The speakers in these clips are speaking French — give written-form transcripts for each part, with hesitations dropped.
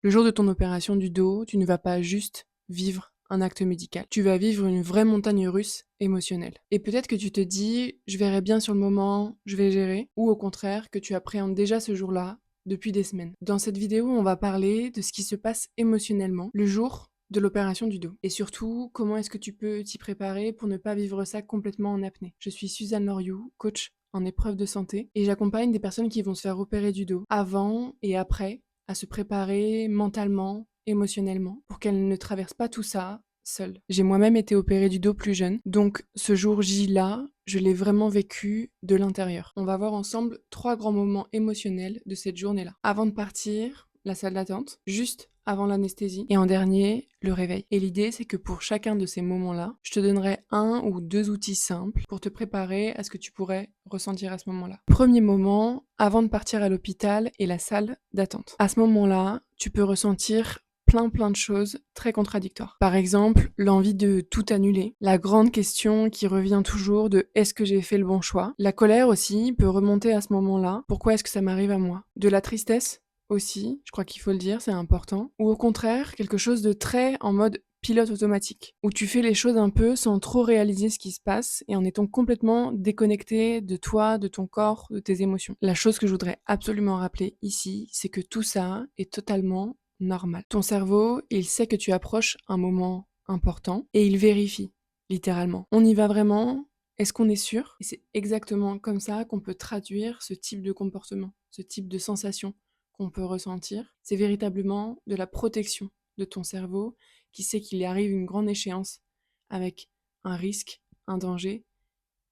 Le jour de ton opération du dos, tu ne vas pas juste vivre un acte médical. Tu vas vivre une vraie montagne russe émotionnelle. Et peut-être que tu te dis, je verrai bien sur le moment, je vais gérer, ou au contraire, que tu appréhendes déjà ce jour-là depuis des semaines. Dans cette vidéo, on va parler de ce qui se passe émotionnellement le jour de l'opération du dos. Et surtout, comment est-ce que tu peux t'y préparer pour ne pas vivre ça complètement en apnée. Je suis Suzanne Loriou, coach en épreuve de santé, et j'accompagne des personnes qui vont se faire opérer du dos avant et après à se préparer mentalement, émotionnellement, pour qu'elle ne traverse pas tout ça seule. J'ai moi-même été opérée du dos plus jeune, donc ce jour J-là, je l'ai vraiment vécu de l'intérieur. On va voir ensemble 3 grands moments émotionnels de cette journée-là. Avant de partir, la salle d'attente, juste avant l'anesthésie, et en dernier, le réveil. Et l'idée, c'est que pour chacun de ces moments-là, je te donnerai 1 ou 2 outils simples pour te préparer à ce que tu pourrais ressentir à ce moment-là. Premier moment, avant de partir à l'hôpital et la salle d'attente. À ce moment-là, tu peux ressentir plein de choses très contradictoires. Par exemple, l'envie de tout annuler, la grande question qui revient toujours de est-ce que j'ai fait le bon choix? La colère aussi peut remonter à ce moment-là. Pourquoi est-ce que ça m'arrive à moi? De la tristesse aussi, je crois qu'il faut le dire, c'est important. Ou au contraire, quelque chose de très en mode pilote automatique, où tu fais les choses un peu sans trop réaliser ce qui se passe et en étant complètement déconnecté de toi, de ton corps, de tes émotions. La chose que je voudrais absolument rappeler ici, c'est que tout ça est totalement normal. Ton cerveau, il sait que tu approches un moment important et il vérifie, littéralement. On y va vraiment? Est-ce qu'on est sûr? Et c'est exactement comme ça qu'on peut traduire ce type de comportement, ce type de sensation qu'on peut ressentir. C'est véritablement de la protection de ton cerveau qui sait qu'il y arrive une grande échéance avec un risque, un danger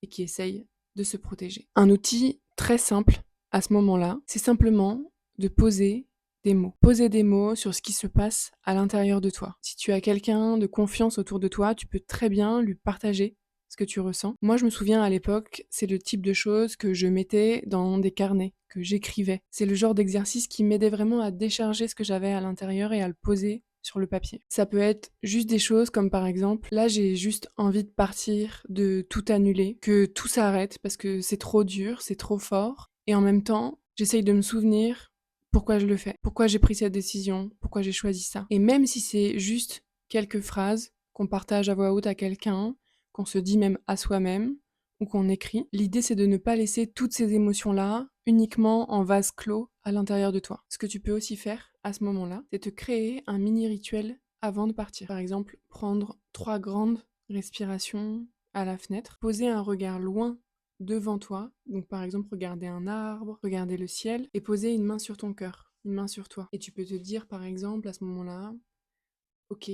et qui essaye de se protéger. Un outil très simple à ce moment-là, c'est simplement de poser des mots. Poser des mots sur ce qui se passe à l'intérieur de toi. Si tu as quelqu'un de confiance autour de toi, tu peux très bien lui partager ce que tu ressens. Moi, je me souviens à l'époque, c'est le type de choses que je mettais dans des carnets, que j'écrivais. C'est le genre d'exercice qui m'aidait vraiment à décharger ce que j'avais à l'intérieur et à le poser sur le papier. Ça peut être juste des choses comme par exemple, là j'ai juste envie de partir, de tout annuler, que tout s'arrête parce que c'est trop dur, c'est trop fort. Et en même temps, j'essaye de me souvenir pourquoi je le fais, pourquoi j'ai pris cette décision, pourquoi j'ai choisi ça. Et même si c'est juste quelques phrases qu'on partage à voix haute à quelqu'un, qu'on se dit même à soi-même, ou qu'on écrit, l'idée c'est de ne pas laisser toutes ces émotions-là uniquement en vase clos à l'intérieur de toi. Ce que tu peux aussi faire à ce moment-là, c'est te créer un mini rituel avant de partir. Par exemple, prendre 3 grandes respirations à la fenêtre, poser un regard loin devant toi, donc par exemple regarder un arbre, regarder le ciel, et poser une main sur ton cœur, une main sur toi. Et tu peux te dire par exemple à ce moment-là, ok,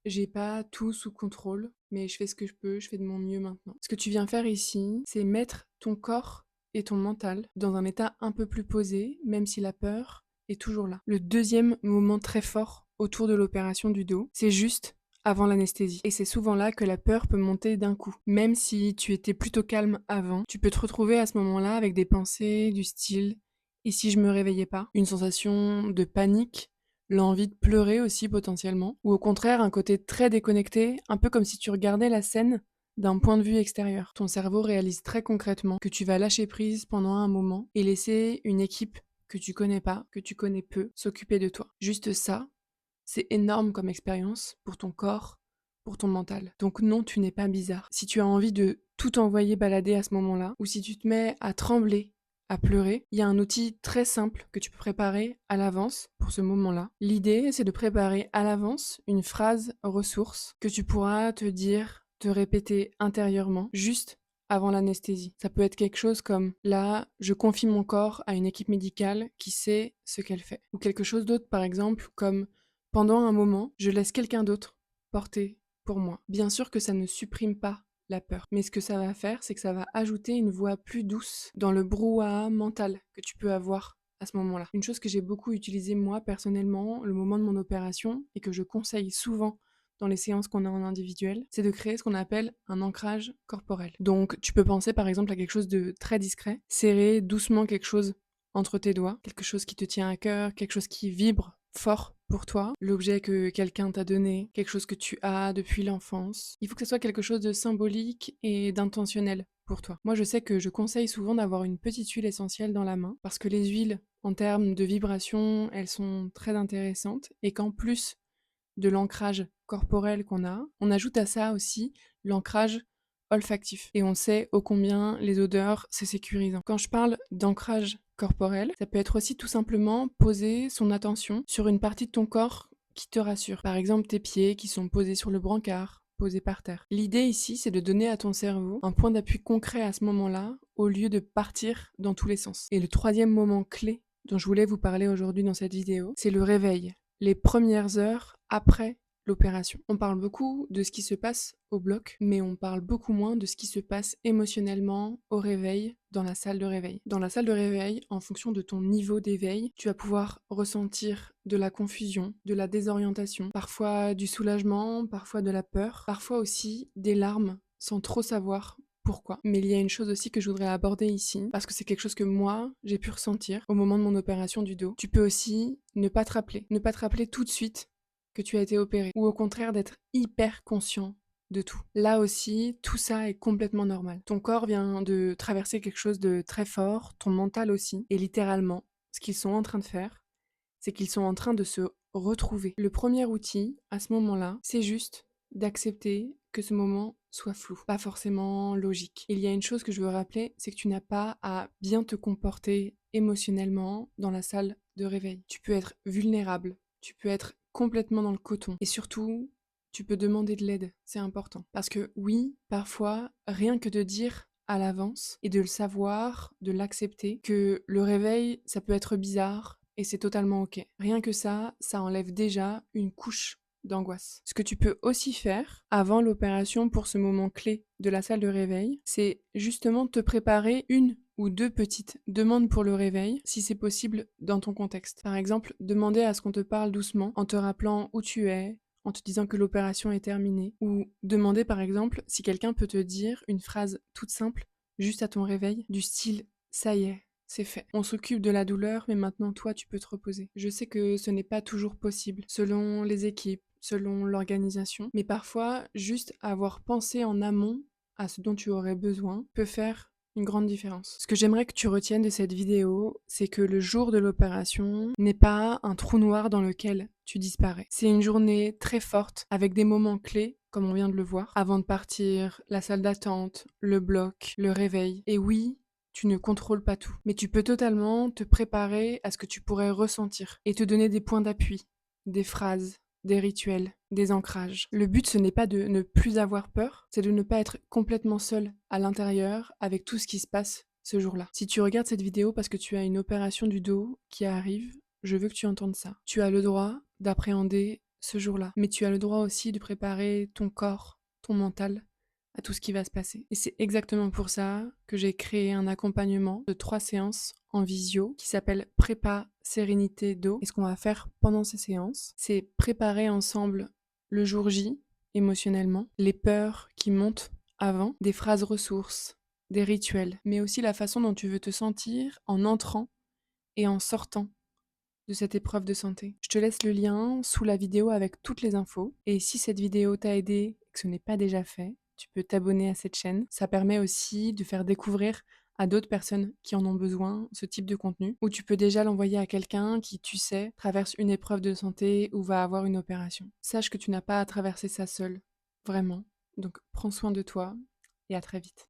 j'ai pas tout sous contrôle, mais je fais ce que je peux, je fais de mon mieux maintenant. Ce que tu viens faire ici, c'est mettre ton corps et ton mental dans un état un peu plus posé, même si la peur est toujours là. Le deuxième moment très fort autour de l'opération du dos, c'est juste avant l'anesthésie. Et c'est souvent là que la peur peut monter d'un coup. Même si tu étais plutôt calme avant, tu peux te retrouver à ce moment-là avec des pensées du style «Et si je me réveillais pas?» Une sensation de panique, l'envie de pleurer aussi potentiellement, ou au contraire un côté très déconnecté, un peu comme si tu regardais la scène d'un point de vue extérieur. Ton cerveau réalise très concrètement que tu vas lâcher prise pendant un moment et laisser une équipe que tu connais pas, que tu connais peu, s'occuper de toi. Juste ça, c'est énorme comme expérience pour ton corps, pour ton mental. Donc non, tu n'es pas bizarre. Si tu as envie de tout envoyer balader à ce moment-là, ou si tu te mets à trembler, à pleurer, il y a un outil très simple que tu peux préparer à l'avance pour ce moment-là. L'idée, c'est de préparer à l'avance une phrase ressource que tu pourras te dire, te répéter intérieurement, juste avant l'anesthésie. Ça peut être quelque chose comme là, je confie mon corps à une équipe médicale qui sait ce qu'elle fait. Ou quelque chose d'autre, par exemple, comme pendant un moment, je laisse quelqu'un d'autre porter pour moi. Bien sûr que ça ne supprime pas la peur, mais ce que ça va faire, c'est que ça va ajouter une voix plus douce dans le brouhaha mental que tu peux avoir à ce moment-là. Une chose que j'ai beaucoup utilisée moi personnellement, le moment de mon opération, et que je conseille souvent dans les séances qu'on a en individuel, c'est de créer ce qu'on appelle un ancrage corporel. Donc tu peux penser par exemple à quelque chose de très discret, serrer doucement quelque chose entre tes doigts, quelque chose qui te tient à cœur, quelque chose qui vibre fort pour toi, l'objet que quelqu'un t'a donné, quelque chose que tu as depuis l'enfance. Il faut que ce soit quelque chose de symbolique et d'intentionnel pour toi. Moi, je sais que je conseille souvent d'avoir une petite huile essentielle dans la main parce que les huiles En termes de vibrations, elles sont très intéressantes et qu'en plus de l'ancrage corporel qu'on a, on ajoute à ça aussi l'ancrage olfactif. Et on sait ô combien les odeurs, c'est sécurisant. Quand je parle d'ancrage corporel, ça peut être aussi tout simplement poser son attention sur une partie de ton corps qui te rassure. Par exemple, tes pieds qui sont posés sur le brancard, posés par terre. L'idée ici, c'est de donner à ton cerveau un point d'appui concret à ce moment-là, au lieu de partir dans tous les sens. Et le troisième moment clé dont je voulais vous parler aujourd'hui dans cette vidéo, c'est le réveil. Les premières heures après l'opération. On parle beaucoup de ce qui se passe au bloc, mais on parle beaucoup moins de ce qui se passe émotionnellement au réveil, dans la salle de réveil. Dans la salle de réveil, en fonction de ton niveau d'éveil, tu vas pouvoir ressentir de la confusion, de la désorientation, parfois du soulagement, parfois de la peur, parfois aussi des larmes sans trop savoir pourquoi. Mais il y a une chose aussi que je voudrais aborder ici, parce que c'est quelque chose que moi, j'ai pu ressentir au moment de mon opération du dos. Tu peux aussi ne pas te rappeler tout de suite que tu as été opéré, ou au contraire d'être hyper conscient de tout. Là aussi, tout ça est complètement normal. Ton corps vient de traverser quelque chose de très fort, ton mental aussi, et littéralement, ce qu'ils sont en train de faire, c'est qu'ils sont en train de se retrouver. Le premier outil, à ce moment-là, c'est juste d'accepter que ce moment soit flou, pas forcément logique. Il y a une chose que je veux rappeler, c'est que tu n'as pas à bien te comporter émotionnellement dans la salle de réveil. Tu peux être vulnérable, tu peux être complètement dans le coton. Et surtout, tu peux demander de l'aide, c'est important. Parce que oui, parfois, rien que de dire à l'avance et de le savoir, de l'accepter, que le réveil, ça peut être bizarre et c'est totalement ok. Rien que ça enlève déjà une couche d'angoisse. Ce que tu peux aussi faire avant l'opération pour ce moment clé de la salle de réveil, c'est justement te préparer une ou deux petites demandes pour le réveil, si c'est possible dans ton contexte. Par exemple, demander à ce qu'on te parle doucement en te rappelant où tu es, en te disant que l'opération est terminée, ou demander par exemple si quelqu'un peut te dire une phrase toute simple juste à ton réveil, du style ça y est, c'est fait. On s'occupe de la douleur, mais maintenant toi tu peux te reposer. Je sais que ce n'est pas toujours possible, selon les équipes, selon l'organisation, mais parfois juste avoir pensé en amont à ce dont tu aurais besoin peut faire une grande différence. Ce que j'aimerais que tu retiennes de cette vidéo, c'est que le jour de l'opération n'est pas un trou noir dans lequel tu disparais. C'est une journée très forte avec des moments clés, comme on vient de le voir, avant de partir, la salle d'attente, le bloc, le réveil. Et oui, tu ne contrôles pas tout, mais tu peux totalement te préparer à ce que tu pourrais ressentir et te donner des points d'appui, des phrases, des rituels, des ancrages. Le but, ce n'est pas de ne plus avoir peur, c'est de ne pas être complètement seul à l'intérieur avec tout ce qui se passe ce jour-là. Si tu regardes cette vidéo parce que tu as une opération du dos qui arrive, je veux que tu entendes ça. Tu as le droit d'appréhender ce jour-là, mais tu as le droit aussi de préparer ton corps, ton mental à tout ce qui va se passer. Et c'est exactement pour ça que j'ai créé un accompagnement de 3 séances en visio qui s'appelle Prépa Sérénité Do. Et ce qu'on va faire pendant ces séances, c'est préparer ensemble le jour J, émotionnellement, les peurs qui montent avant, des phrases ressources, des rituels, mais aussi la façon dont tu veux te sentir en entrant et en sortant de cette épreuve de santé. Je te laisse le lien sous la vidéo avec toutes les infos. Et si cette vidéo t'a aidé et que ce n'est pas déjà fait, tu peux t'abonner à cette chaîne. Ça permet aussi de faire découvrir à d'autres personnes qui en ont besoin ce type de contenu. Ou tu peux déjà l'envoyer à quelqu'un qui, tu sais, traverse une épreuve de santé ou va avoir une opération. Sache que tu n'as pas à traverser ça seul. Vraiment. Donc prends soin de toi et à très vite.